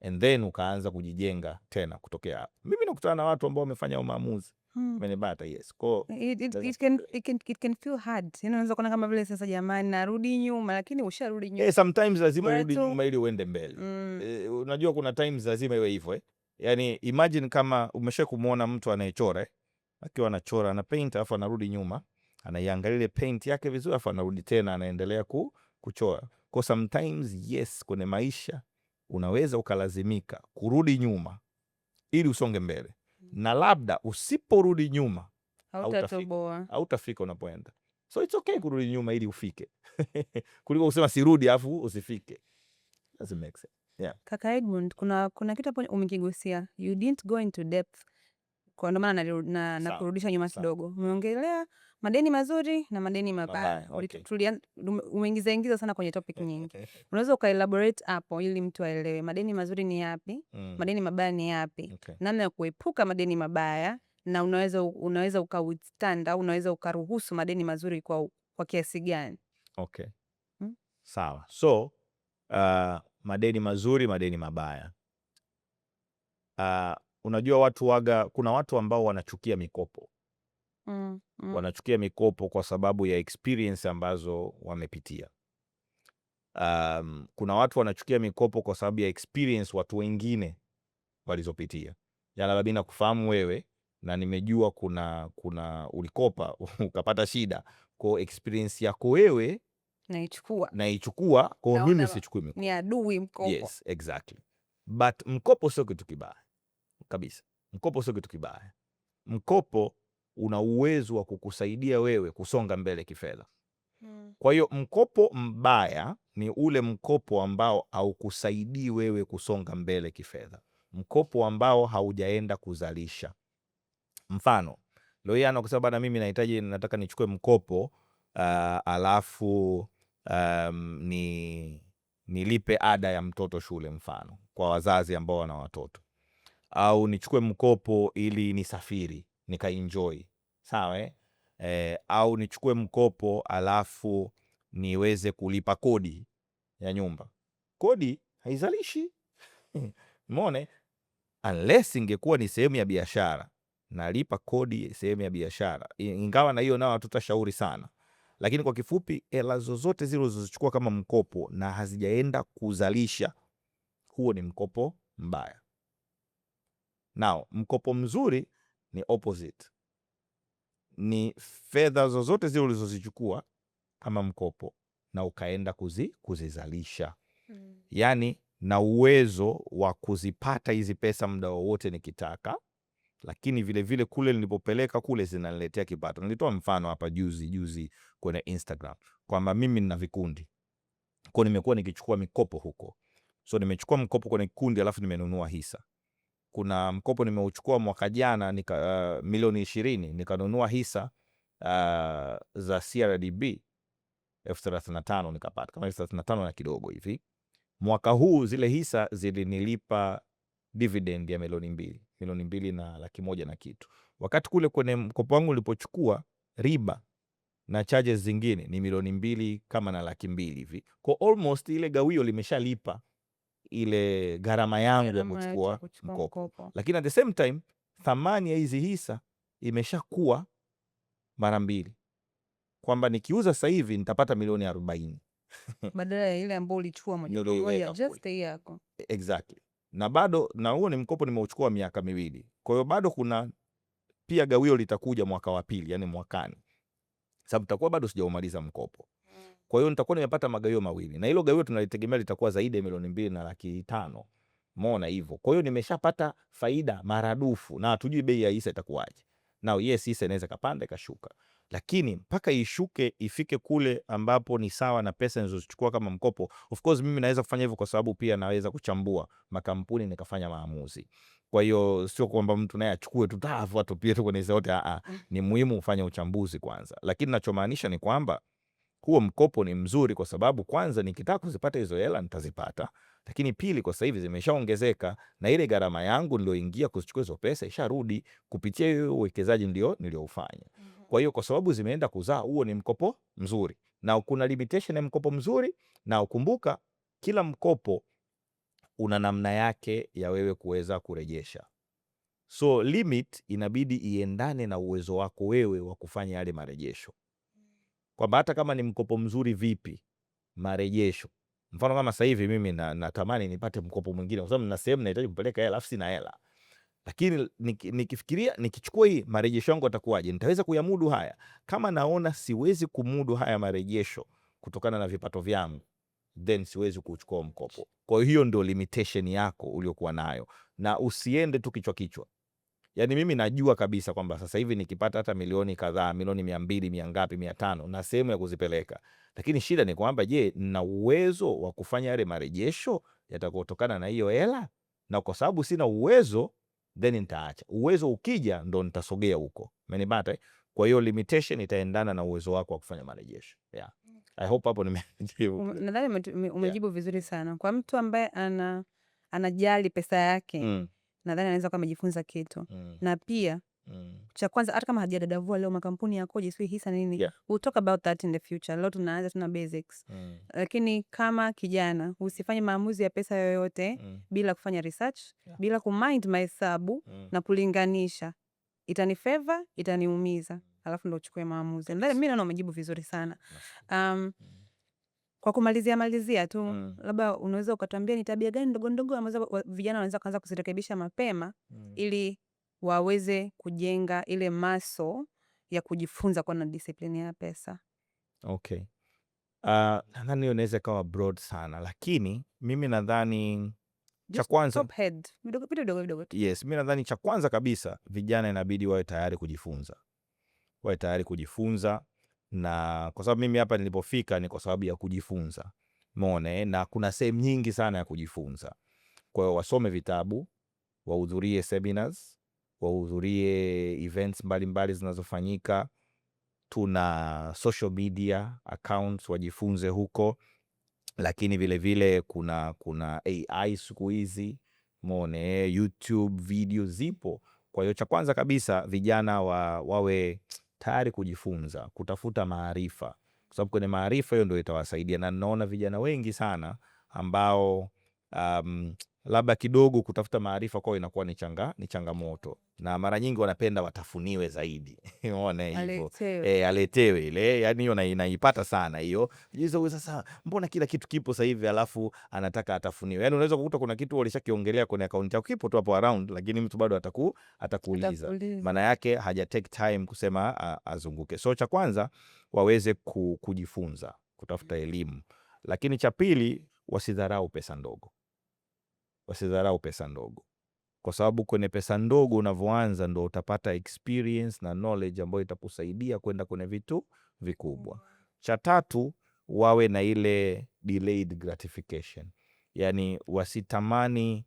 and then ukaanza kujijenga tena kutokea hapo. Mimi nakutana na watu ambao wamefanya maamuzi amenibata, yes. It can feel hard. Unaweza kuona kama vile sasa, jamani, narudi nyuma, lakini usharudi nyuma. Sometimes lazima urudi nyuma ili uende mbele. Unajua kuna times lazima iwe hivyo. Yani imagine kama umesha kumuona mtu anayechora akiwa anachora ana paint alafu anarudi nyuma, anaiangalia ile paint yake vizuri alafu anarudi tena anaendelea kuchora. Kwa sometimes yes, kwenye maisha unaweza ukalazimika kurudi nyuma ili usonge mbele. Na labda usiporudi nyuma hautafika unapoenda. So it's okay kurudi nyuma ili ufike. Kuliko kusema sirudi afu usifike. Doesn't make sense. Yeah. Kaka Edmund, kuna kitu hapo umekigusia. You didn't go into depth. Kwa ndo maana na kurudisha nyuma kidogo. Umeongelea madeni mazuri na madeni mabaya. Okay. Umeingiza sana kwenye topic nyingi. Unaweza ukaelaborate hapo ili mtu aelewe madeni mazuri ni yapi, madeni mabaya ni yapi, okay, namna ya kuepuka madeni mabaya, na unaweza ukawithstand au unaweza ukaruhusu madeni mazuri kwa kiasi gani? Okay. Sawa. So madeni mazuri, madeni mabaya. Unajua kuna watu ambao wanachukia mikopo. Wanachukia mikopo kwa sababu ya experience ambazo wamepitia. Kuna watu wanachukia mikopo kwa sababu ya experience watu wengine walizopitia. Labda mimi nakufahamu wewe na nimejua kuna ulikopa ukapata shida. Kwa experience yako wewe naichukua kwa mimi sichukui mikopo. Ni adui mkopo. Yes, exactly. But mkopo sio kitu kibaya. Kabisa. Mkopo sio kitu kibaya. Mkopo una uwezo wa kukusaidia wewe kusonga mbele kifedha. Kwa hiyo mkopo mbaya ni ule mkopo ambao haukusaidii wewe kusonga mbele kifedha. Mkopo ambao haujaenda kuzalisha. Mfano, leo yana kusema bana mimi nataka nichukue mkopo alafu nilipe ada ya mtoto shule, mfano, kwa wazazi ambao wana watoto. Au nichukue mkopo ili nisafiri, nika-enjoy. Sawa au nichukue mkopo alafu niweze kulipa kodi ya nyumba. Kodi haizalishi. Umeona? Unless ingekuwa ni sehemu ya biashara. Nalipa kodi sehemu ya biashara. Ingawa na hiyo nao hatutashauri sana. Lakini kwa kifupi, hela zozote zile ulizochukua kama mkopo na hazijaenda kuzalisha, huo ni mkopo mbaya. Now, mkopo mzuri ni opposite. Ni fedha zozote zile ulizozichukua kama mkopo na ukaenda kuzizalisha. Yani na uwezo wa kuzipata hizi pesa muda wowote nikitaka, lakini vile vile kule nilipopeleka kule zinaniletea kipato. Nilitoa mfano hapa juzi kwenye Instagram kwamba mimi nina vikundi. Kwa nimekuwa nikichukua mikopo huko. So nimechukua mkopo kwenye kikundi alafu nimenunua hisa. Kuna mkopo nimeuchukua mwaka jana milioni 20 nikanunua hisa za CRDB 35,000 nikapata kama 35 na kidogo hivi. Mwaka huu zile hisa zilinilipa dividend ya milioni 2 na 100,000 na kitu. Wakati kule kwenye mkopo wangu nilipochukua, riba na charges zingine ni milioni 2 kama na 200,000 hivi. Kwa almost ile gawio limeshalipa ile gharama yangu ya kuchukua mkopo. Lakini at the same time thamani ya hizi hisa imeshakuwa mara 2. Kwamba nikiuza sasa hivi nitapata milioni 40. Badala ya ile ambayo ulichukua moja kwa moja just yako. Exactly. Na bado na huo ni mkopo nimeuchukua miaka 2. Kwa hiyo bado kuna pia gawio litakuja mwaka wa pili, yani mwakani. Sababu tutakuwa bado sijaumaliza mkopo. Kwa hiyo nitakuwa nimepata magawio 2. Na hilo gawio tunalitegemea litakuwa zaidi ya milioni 2 na 500,000. Umeona hivyo. Kwa hiyo nimeshapata faida maradufu na hatujui bei ya hisa itakuwaje. Now yes, hisa inaweza kapanda ikashuka. Lakini mpaka ishuke ifike kule ambapo ni sawa na pesa nilizochukua kama mkopo. Of course mimi naweza kufanya hivyo kwa sababu pia naweza kuchambua makampuni nikafanya maamuzi. Kwa hiyo sio kwamba mtu naye achukue tu watu pia tu kwenye zote. Ni muhimu ufanye uchambuzi kwanza. Lakini ninachomaanisha ni kwamba huo mkopo ni mzuri kwa sababu kwanza nikitaka kuzipata hizo hela nitazipata. Lakini pili, kwa sasa hivi zimeshaongezeka na ile gharama yangu nilioingia kuzichukua hizo pesa isharudi kupitia hiyo uwekezaji nilioufanya. Kwa hiyo kwa sababu zimeenda kuzaa, huo ni mkopo mzuri. Na kuna limitation ya mkopo mzuri, na ukumbuka kila mkopo una namna yake ya wewe kuweza kurejesha. So limit inabidi iendane na uwezo wako wewe wa kufanya yale marejesho, kwamba hata kama ni mkopo mzuri vipi, marejesho. Mfano kama sasa hivi mimi natamani nipate mkopo mwingine, kwa sababu nina sehemu nahitaji kupeleka hela alafu sina hela, lakini nikifikiria nikichukua hii, marejesho yangu atakuwaje? Nitaweza kuyamudu haya? Kama naona siwezi kumudu haya marejesho kutokana na vipato vyangu, then siwezi kuchukua mkopo. Kwa hiyo ndio limitation yako uliokuwa nayo, na usiende tu kichwa. Yani mimi najua kabisa kwamba sasa hivi nikipata hata milioni kadhaa, milioni 200, mia ngapi, 500 na sehemu ya kuzipeleka, lakini shida ni kwamba je, nina uwezo wa kufanya yale marejesho yatakayotokana na hiyo hela? Na kwa sababu sina uwezo, then nitaacha. Uwezo ukija ndo nitasogea huko. Umenipata? Kwa hiyo limitation itaendana na uwezo wako wa kufanya marejesho. Yeah. I hope hapo nimejibu. Nadhani umejibu vizuri sana. Kwa mtu ambaye anajali pesa yake, nadhani anaweza kama jifunza kitu. Na pia cha kwanza, hata kama hajadadavua leo makampuni yakoje, sio hisa nini, we'll talk about that in the future. Leo tunaanza tuna basics. Lakini kama kijana, usifanye maamuzi ya pesa yoyote bila kufanya research, bila kumind mahesabu na kulinganisha. Itanifavor, itaniumiza, alafu ndo uchukue maamuzi. Mimi naona umejibu vizuri sana. Kwa kumalizia tu, labda unaweza ukatuambia ni tabia gani ndogo ndogo ambazo vijana wanaweza kuanza kuzirekebisha mapema ili waweze kujenga ile maso ya kujifunza kuwa na discipline ya pesa? Okay. Nadhani hiyo inaweza kawa broad sana, lakini mimi nadhani cha kwanza, yes, mimi nadhani cha kwanza kabisa vijana inabidi wawe tayari kujifunza, na kwa sababu mimi hapa nilipofika ni kwa sababu ya kujifunza. Umeona, na kuna sehemu nyingi sana ya kujifunza. Kwa hiyo wasome vitabu, wahudhurie seminars, wahudhurie events mbalimbali zinazofanyika. Tuna social media accounts, wajifunze huko, lakini vile vile kuna AI siku hizi, umeona, YouTube video zipo. Kwa hiyo cha kwanza kabisa vijana wawe tayari kujifunza, kutafuta maarifa, kwa sababu kwenye maarifa hiyo ndio itawasaidia. Na naona vijana wengi sana ambao labda kidogo kutafuta maarifa kwao inakuwa ni changamoto, na mara nyingi wanapenda watafuniwe zaidi. Unaona hivyo, aletewe ile, yani hiyo naipata sana hiyo. Sasa mbona kila kitu kipo sasa hivi alafu anataka atafuniwe? Yani unaweza kukuta kuna kitu walishakiongelea kwenye account yako, kipo tu hapo around, lakini mtu bado atakuuliza. Maana yake haja take time kusema azunguke. So cha kwanza waweze kujifunza, kutafuta elimu. Lakini cha pili, wasidharau pesa ndogo, kwa sababu kwenye pesa ndogo unavyoanza ndo utapata experience na knowledge ambayo itakusaidia kwenda kwenye vitu vikubwa. Cha tatu, wawe na ile delayed gratification, yani wasitamani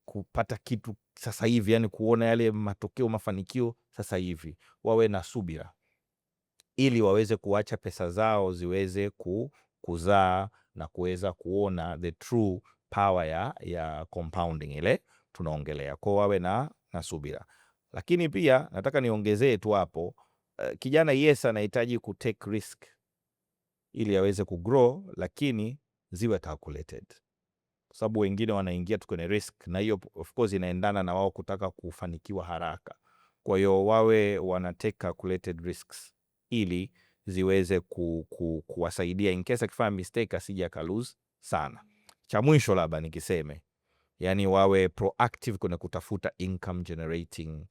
kupata kitu sasa hivi, yani kuona yale matokeo, mafanikio sasa hivi. Wawe na subira ili waweze kuacha pesa zao ziweze kuzaa na kuweza kuona the true power ya compounding ile tunaongelea. Kwa wawe na subira. Lakini pia nataka niongezee tu hapo, kijana yes anahitaji ku take risk ili aweze kugrow, lakini ziwe calculated, kwa sababu wengine wanaingia tu kwenye risk, na hiyo of course inaendana na wao kutaka kufanikiwa haraka. Kwa hiyo wawe wana take calculated risks ili ziweze kuwasaidia in case akifanya mistake asije akalose sana. Cha mwisho labda nikiseme, yani wawe proactive kwenye kutafuta income generating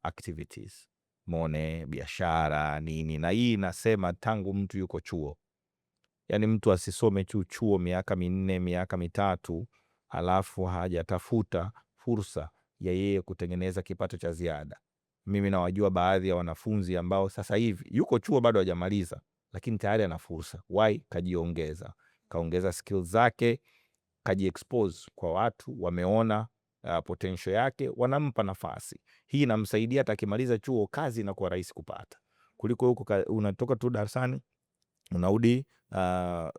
activities, mone biashara nini. Na hii nasema tangu mtu yuko chuo, yani mtu asisome chuo miaka 4 miaka 3 alafu hajatafuta fursa ya yeye kutengeneza kipato cha ziada. Mimi nawajua baadhi ya wanafunzi ambao sasa hivi yuko chuo bado hajamaliza, lakini tayari ana fursa. Why? Kaongeza skills zake, kajiexpose kwa watu, wameona potential yake, wanampa nafasi. Hii inamsaidia hata akimaliza chuo kazi inakuwa rahisi kupata, kuliko huko unatoka tu darasani unarudi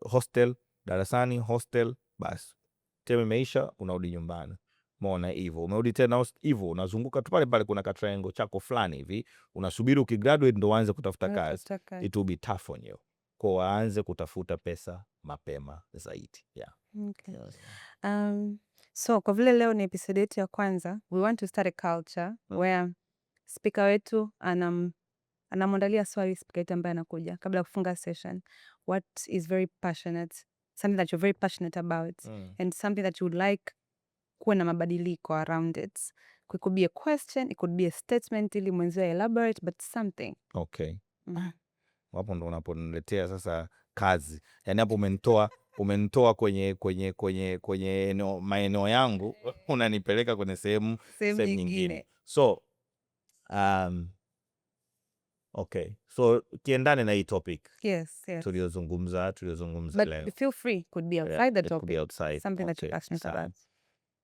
hostel, darasani hostel, basi tena imeisha, unarudi nyumbani. Umeona hivyo, umerudi tena hivyo, unazunguka tu pale, kuna ka triangle chako fulani hivi, unasubiri ukigraduate ndo uanze kutafuta kazi. It will be tough on you. Kwa waanze kutafuta pesa mapema zaidi. Yeah. Okay. Yes. So kwa vile leo ni episode yetu ya kwanza, we want to start a culture where speaker wetu anamwandalia swali speaker wetu ambaye anakuja kabla ya kufunga session. What is very passionate, something that you're very passionate about and something that you would like kuwe na mabadiliko around it. It could be a question, it could be a statement ili mwenzio elaborate, but something. Okay. Wapo ndo unaponiletea sasa kazi. Yaani hapo umenitoa kwenye maeneo yangu unanipeleka kwenye sehemu nyingine. So okay. So kiendane na hii topic. Yes. Tuliozungumza leo. But feel free, could be outside the topic. Could be outside. Something that you're passionate about.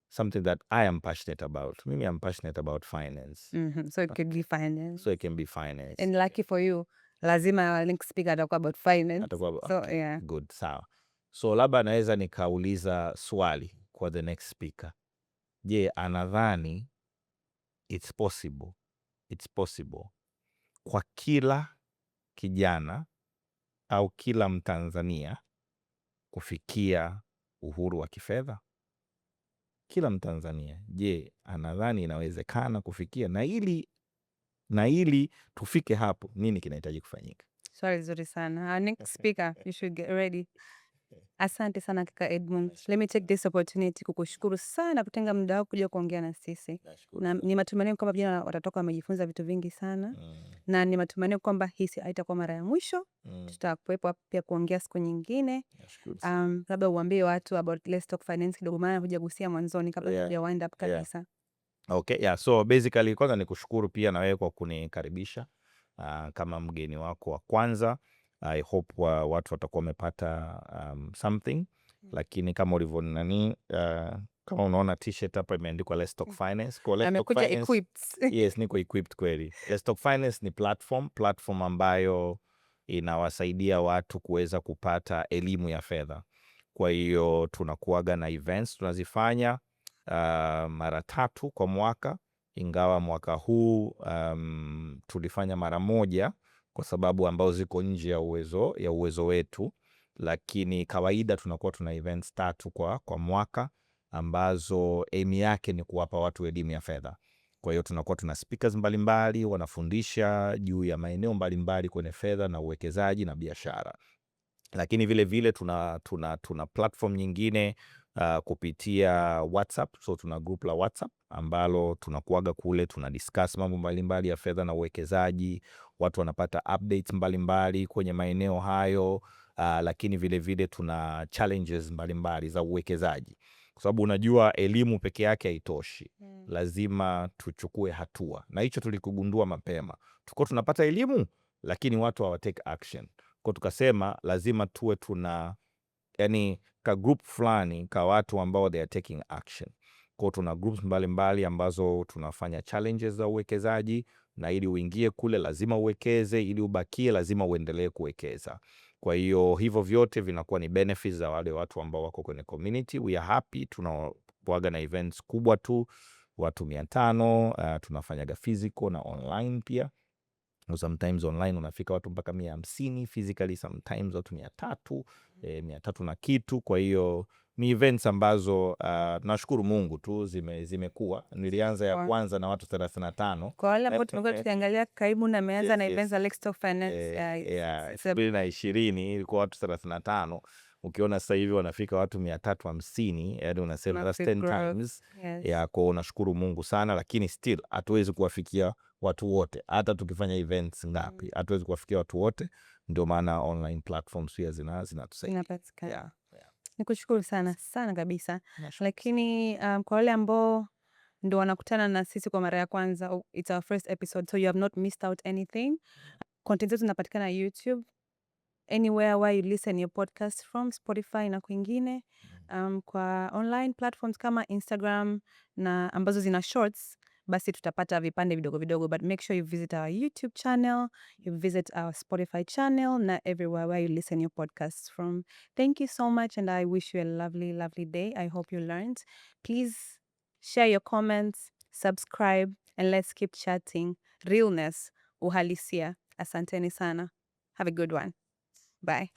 Something that I am passionate about. Mimi I'm passionate about finance. So it could be finance. So it can be finance. And lucky for you, lazima link speaker atakuwa about finance. So yeah. Good, sawa. So labda naweza nikauliza swali kwa the next speaker. Je, anadhani it's possible kwa kila kijana au kila Mtanzania kufikia uhuru wa kifedha? Kila Mtanzania, je, anadhani inawezekana kufikia? Na ili tufike hapo, nini kinahitaji kufanyika? Swali zuri sana. Our next speaker, you should get ready. Asante sana kaka Edmund. Let me take this opportunity kukushukuru sana kutenga muda wako kuja kuongea na sisi. Na ni matumaini kwamba vijana watatoka wamejifunza vitu vingi sana. Na ni matumaini kwamba hii haitakuwa mara ya mwisho. Tutakuwepo pia kuongea siku nyingine. Labda uambie watu about Let's Talk Finance kidogo, maana hujagusia mwanzoni kabla ya wind up kabisa. Okay, yeah. So basically kwanza nikushukuru pia na wewe kwa kunikaribisha kama mgeni wako wa kwanza. I hope watu watakuwa wamepata something. Lakini kama ulivyo kama unaona t-shirt hapa imeandikwa Let's Talk Finance. Amekuja equipped. Yes, niko equipped kweli. Let's Talk Finance ni platform ambayo inawasaidia watu kuweza kupata elimu ya fedha. Kwa hiyo tunakuaga na events tunazifanya mara 3 kwa mwaka, ingawa mwaka huu tulifanya mara 1 kwa sababu ambao ziko nje ya uwezo wetu, lakini kawaida tunakuwa tuna events 3 kwa mwaka ambazo aim yake ni kuwapa watu elimu ya fedha. Kwa hiyo tunakuwa tuna speakers mbalimbali wanafundisha juu ya maeneo mbalimbali kwenye fedha na uwekezaji na biashara. Lakini vile tuna platform nyingine kupitia WhatsApp. So tuna group la WhatsApp ambalo tunakuaga kule, tuna discuss mambo mbalimbali ya fedha na uwekezaji. Watu wanapata updates mbalimbali kwenye maeneo hayo. Lakini vile tuna challenges mbalimbali za uwekezaji, kwa sababu unajua elimu peke yake haitoshi. Lazima tuchukue hatua, na hicho tulikugundua mapema. Tuko tunapata elimu lakini watu hawatake action. Kwa tukasema lazima tuwe ka group fulani ka watu ambao they are taking action. Kwa tuna groups mbalimbali ambazo tunafanya challenges za uwekezaji, na ili uingie kule lazima uwekeze, ili ubakie lazima uendelee kuwekeza. Kwa hiyo hivyo vyote vinakuwa ni benefits za wale watu ambao wako kwenye community. We are happy, tunakuaga na events kubwa tu, watu 500, tunafanyaga physical na online pia. Sometimes online unafika watu mpaka 150, physically sometimes watu 300 na kitu. Kwa hiyo ni events ambazo nashukuru Mungu tu zimekuwa. Nilianza ya kwanza na watu 35. Kwa wale ambao tumekuwa tukiangalia karibu na ameanza na events za Let's Talk Finance 2020 ilikuwa watu 35. Ukiona sasa hivi wanafika watu 350, yaani unasema that's 10 times. Kwa nashukuru Mungu sana, lakini still hatuwezi kuwafikia watu wote. Hata tukifanya events ngapi, hatuwezi kuwafikia watu wote. Ndio maana online platforms pia zinatusaidia. Nikushukuru sana kabisa. Lakini kwa wale ambao ndio wanakutana na sisi kwa mara ya kwanza, it's our first episode, so you have not missed out anything. Content zetu zinapatikana YouTube, anywhere where you listen your podcast from, Spotify na kwingine. Kwa online platforms kama Instagram na ambazo zina shorts, basi tutapata vipande vidogo, but make sure you visit our YouTube channel, you visit our Spotify channel, na everywhere where you listen your podcasts from. Thank you so much, and I wish you a lovely day. I hope you learned. Please share your comments, subscribe, and let's keep chatting. Realness, uhalisia. Asanteni sana. Have a good one. Bye.